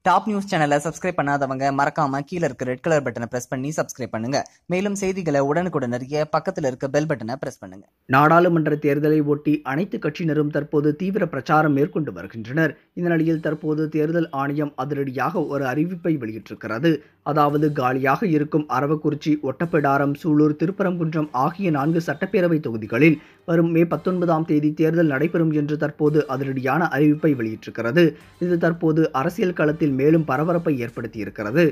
Top news சேனலை subscribe பண்ணாதவங்க மறக்காம கீழ இருக்க ரெட் கலர் பட்டனை பிரஸ் பண்ணி சப்ஸ்கிரைப் பண்ணுங்க. மேலும் செய்திகளை உடனுக்குடன் அறிய பக்கத்துல இருக்க பெல் பட்டனை பிரஸ் பண்ணுங்க. நாடாளுமன்ற தேர்தலை ஒட்டி அனைத்து கட்சியினரும் தற்போது தீவிர பிரச்சாரம் மேற்கொண்டு வருகின்றனர். இந்த நிலையில் தற்போது தேர்தல் ஆணையம் அதிரடியாக ஒரு அறிவிப்பை வெளியிட்டிருக்கிறது. அதாவது காலியாக இருக்கும் அரவக்குறிச்சி, ஒட்டப்பிடாரம், சூலூர், திருப்பரங்குன்றம் ஆகிய 4 சட்டப்பேரவை தொகுதிகளில் வரும் மே 19ஆம் தேதி தேர்தல் நடைபெறும் என்று தற்போது அதிரடியான அறிவிப்பை வெளியிட்டிருக்கிறது. இது தற்போது அரசியல் களத்தில் மேலும் பரபரப்பை ஏற்படுத்தியிருக்கிறது.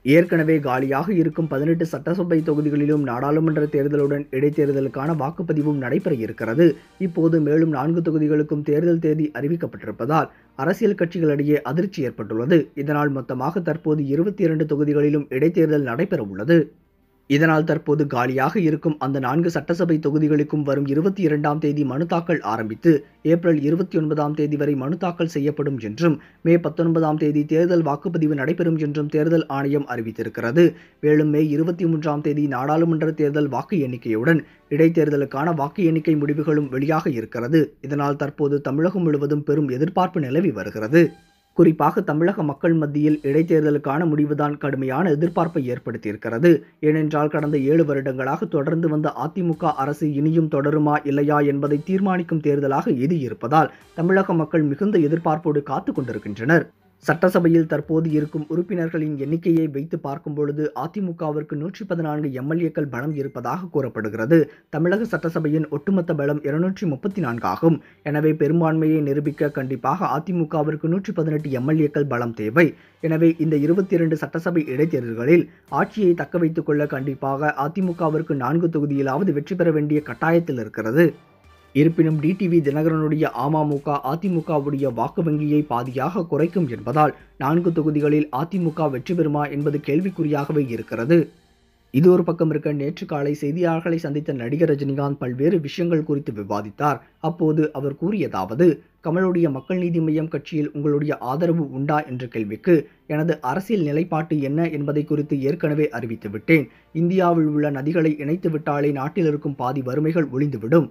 ஏற்கனவே காலியாக இருக்கும் 18 சட்டசபை தொகுதிகளிலும் நாடாளுமன்ற தேர்தலுடன் இடைத்தேர்தலுக்கான வாக்குப்பதிவும் நடைபெற இருக்கிறது. இப்போது மேலும் 4 தொகுதிகளுக்கும் தேர்தல் தேதி அறிவிக்கப்பட்டிருப்பதால் அரசியல் கட்சிகளிடையே அதிர்ச்சி ஏற்பட்டுள்ளது. இதனால் மொத்தமாக தற்போது 22 தொகுதிகளிலும் இடைத்தேர்தல் நடைபெற உள்ளது. இதனால் தற்போது காலியாக இருக்கும் அந்த 4 சட்டசபை தொகுதிகளுக்கும் வரும் 22ஆம் தேதி மனு தாக்கல் ஆரம்பித்து ஏப்ரல் 29ஆம் தேதி வரை மனு தாக்கல் செய்யப்படும் என்றும் மே 19ஆம் தேதி தேர்தல் வாக்குப்பதிவு நடைபெறும் என்றும் தேர்தல் ஆணையம் அறிவித்திருக்கிறது. மேலும் மே 23ஆம் தேதி நாடாளுமன்ற தேர்தல் வாக்கு எண்ணிக்கையுடன் இடைத்தேர்தலுக்கான வாக்கு எண்ணிக்கை முடிவுகளும் வெளியாக இருக்கிறது. இதனால் தற்போது தமிழகம் முழுவதும் பெரும் எதிர்பார்ப்பு நிலவி வருகிறது. குறிப்பாக தமிழக மக்கள் மத்தியில் இடைத்தேர்தலுக்கான முடிவுதான் கடுமையான எதிர்பார்ப்பை ஏற்படுத்தியிருக்கிறது. ஏனென்றால் கடந்த 7 வருடங்களாக தொடர்ந்து வந்த அதிமுக அரசு இனியும் தொடருமா இல்லையா என்பதை தீர்மானிக்கும் தேர்தலாக இது இருப்பதால் தமிழக மக்கள் மிகுந்த எதிர்பார்ப்போடு காத்து கொண்டிருக்கின்றனர். சட்டசபையில் தற்போது இருக்கும் உறுப்பினர்களின் எண்ணிக்கையை வைத்து பார்க்கும் பொழுது அதிமுகவிற்கு 114 எம்எல்ஏக்கள் பலம் இருப்பதாக கூறப்படுகிறது. தமிழக சட்டசபையின் ஒட்டுமொத்த பலம் 234 ஆகும். எனவே பெரும்பான்மையை நிரூபிக்க கண்டிப்பாக அதிமுகவிற்கு 118 எம்எல்ஏக்கள் பலம் தேவை. எனவே இந்த 22 சட்டசபை இடைத்தேர்தல்களில் ஆட்சியை தக்க வைத்துக் கொள்ள கண்டிப்பாக அதிமுகவிற்கு 4 தொகுதியிலாவது வெற்றி பெற வேண்டிய கட்டாயத்தில் இருக்கிறது. இருப்பினும் டிடிவி தினகரனுடைய அமமுக அதிமுகவுடைய வாக்கு வங்கியை பாதியாக குறைக்கும் என்பதால் 4 தொகுதிகளில் அதிமுக வெற்றி பெறுமா என்பது கேள்விக்குறியாகவே இருக்கிறது. இது ஒரு பக்கம் இருக்க, நேற்று காலை செய்தியாளர்களை சந்தித்த நடிகர் ரஜினிகாந்த் பல்வேறு விஷயங்கள் குறித்து விவாதித்தார். அப்போது அவர் கூறியதாவது: கமலுடைய மக்கள் நீதி மய்யம் கட்சியில் உங்களுடைய ஆதரவு உண்டா என்ற கேள்விக்கு எனது அரசியல் நிலைப்பாட்டு என்ன என்பதை குறித்து ஏற்கனவே அறிவித்து விட்டேன். இந்தியாவில் உள்ள நதிகளை இணைத்து விட்டாலே நாட்டில் இருக்கும் பாதி வறுமைகள் ஒழிந்துவிடும்.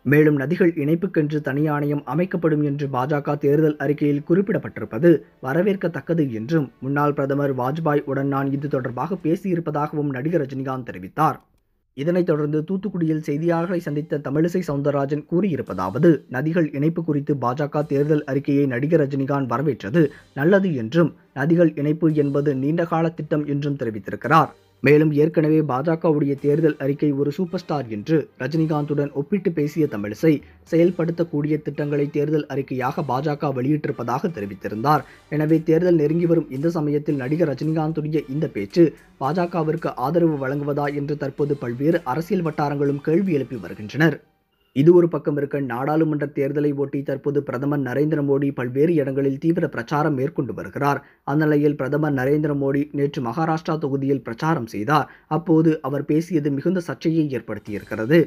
மேலும் நதிகள் இணைப்புக்கென்று தனி ஆணையம் அமைக்கப்படும் என்று பாஜக தேர்தல் அறிக்கையில் குறிப்பிடப்பட்டிருப்பது வரவேற்கத்தக்கது என்றும் முன்னாள் பிரதமர் வாஜ்பாய் உடன் நான் இது தொடர்பாக பேசியிருப்பதாகவும் நடிகர் ரஜினிகாந்த் தெரிவித்தார். இதனைத் தொடர்ந்து தூத்துக்குடியில் செய்தியாளர்களை சந்தித்த தமிழிசை சவுந்தரராஜன் கூறியிருப்பதாவது: நதிகள் இணைப்பு குறித்து பாஜக தேர்தல் அறிக்கையை நடிகர் ரஜினிகாந்த் வரவேற்றது நல்லது என்றும் நதிகள் இணைப்பு என்பது நீண்டகால திட்டம் என்றும் தெரிவித்திருக்கிறார். மேலும் ஏற்கனவே பாஜகவுடைய தேர்தல் அறிக்கை ஒரு சூப்பர் ஸ்டார் என்று ரஜினிகாந்துடன் ஒப்பிட்டு பேசிய தமிழிசை செயல்படுத்தக்கூடிய திட்டங்களை தேர்தல் அறிக்கையாக பாஜக வெளியிட்டிருப்பதாக தெரிவித்திருந்தார். எனவே தேர்தல் நெருங்கி வரும் இந்த சமயத்தில் நடிகர் ரஜினிகாந்துடைய இந்த பேச்சு பாஜகவிற்கு ஆதரவு வழங்குவதா என்று தற்போது பல்வேறு அரசியல் வட்டாரங்களும் கேள்வி எழுப்பி வருகின்றனர். இது ஒரு பக்கம் இருக்க, நாடாளுமன்ற தேர்தலை ஒட்டி தற்போது பிரதமர் நரேந்திர மோடி பல்வேறு இடங்களில் தீவிர பிரச்சாரம் மேற்கொண்டு வருகிறார். அந்நிலையில் பிரதமர் நரேந்திர மோடி நேற்று மகாராஷ்டிரா தொகுதியில் பிரச்சாரம் செய்தார். அப்போது அவர் பேசியது மிகுந்த சர்ச்சையை ஏற்படுத்தியிருக்கிறது.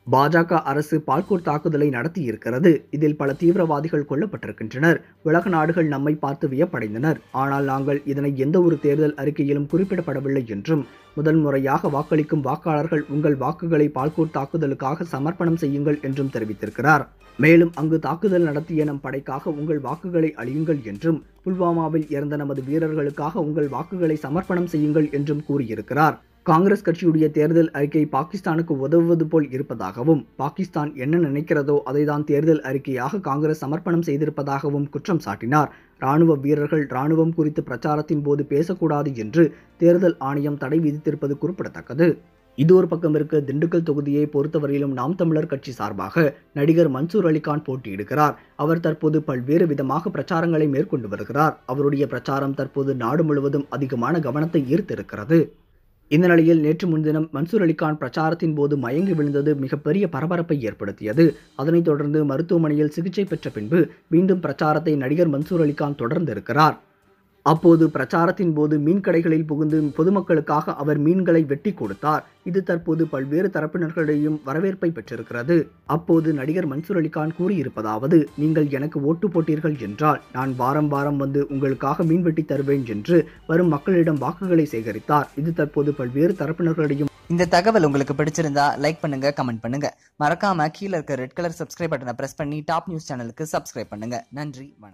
பாஜக அரசு பால்கோட் தாக்குதலை நடத்தியிருக்கிறது. இதில் பல தீவிரவாதிகள் கொல்லப்பட்டிருக்கின்றனர். உலக நாடுகள் நம்மை பார்த்து வியப்படைந்தனர். ஆனால் நாங்கள் இதனை எந்த ஒரு தேர்தல் அறிக்கையிலும் குறிப்பிடப்படவில்லை என்றும் முதல் முறையாக வாக்களிக்கும் வாக்காளர்கள் உங்கள் வாக்குகளை பால்கோட் தாக்குதலுக்காக சமர்ப்பணம் செய்யுங்கள் என்றும் தெரிவித்திருக்கிறார். மேலும் அங்கு தாக்குதல் நடத்திய நம் படைக்காக உங்கள் வாக்குகளை அளியுங்கள் என்றும் புல்வாமாவில் இறந்த நமது வீரர்களுக்காக உங்கள் வாக்குகளை சமர்ப்பணம் செய்யுங்கள் என்றும் கூறியிருக்கிறார். காங்கிரஸ் கட்சியுடைய தேர்தல் அறிக்கை பாகிஸ்தானுக்கு உதவுவது போல் இருப்பதாகவும் பாகிஸ்தான் என்ன நினைக்கிறதோ அதைதான் தேர்தல் அறிக்கையாக காங்கிரஸ் சமர்ப்பணம் செய்திருப்பதாகவும் குற்றம் சாட்டினார். ராணுவ வீரர்கள் ராணுவம் குறித்து பிரச்சாரத்தின் போது பேசக்கூடாது என்று தேர்தல் ஆணையம் தடை விதித்திருப்பது குறிப்பிடத்தக்கது. இது ஒரு பக்கம் இருக்க, திண்டுக்கல் தொகுதியை பொறுத்தவரையிலும் நாம் தமிழர் கட்சி சார்பாக நடிகர் மன்சூர் அலிகான் போட்டியிடுகிறார். அவர் தற்போது பல்வேறு விதமாக பிரச்சாரங்களை மேற்கொண்டு வருகிறார். அவருடைய பிரச்சாரம் தற்போது நாடு முழுவதும் அதிகமான கவனத்தை ஈர்த்திருக்கிறது. இந்த நிலையில் நேற்று முன்தினம் மன்சூர் அலிகான் பிரச்சாரத்தின் போது மயங்கி விழுந்தது மிகப்பெரிய பரபரப்பை ஏற்படுத்தியது. அதனைத் தொடர்ந்து மருத்துவமனையில் சிகிச்சை பெற்ற பின்பு மீண்டும் பிரச்சாரத்தை நடிகர் மன்சூர் அலிகான் தொடர்ந்து இருக்கிறார். அப்போது பிரச்சாரத்தின் போது மீன் கடைகளில் புகுந்து பொதுமக்களுக்காக அவர் மீன்களை வெட்டி கொடுத்தார். இது தற்போது பல்வேறு தரப்பினர்களிடையும் வரவேற்பை பெற்றிருக்கிறது. அப்போது நடிகர் மன்சூர் அலிகான் கூறியிருப்பதாவது: நீங்கள் எனக்கு ஓட்டு போட்டீர்கள் என்றால் நான் வாரம் வாரம் வந்து உங்களுக்காக மீன் வெட்டி தருவேன் என்று வரும் மக்களிடம் வாக்குகளை சேகரித்தார். இது தற்போது பல்வேறு தரப்பினர்களிடையும். இந்த தகவல் உங்களுக்கு பிடிச்சிருந்தா லைக் பண்ணுங்க, கமெண்ட் பண்ணுங்க. மறக்காம கீழே இருக்க ரெட் கலர் சப்ஸ்கிரைப் பட்டனை பிரஸ் பண்ணி டாப் நியூஸ் சேனலுக்கு சப்ஸ்கிரைப் பண்ணுங்க. நன்றி, வணக்கம்.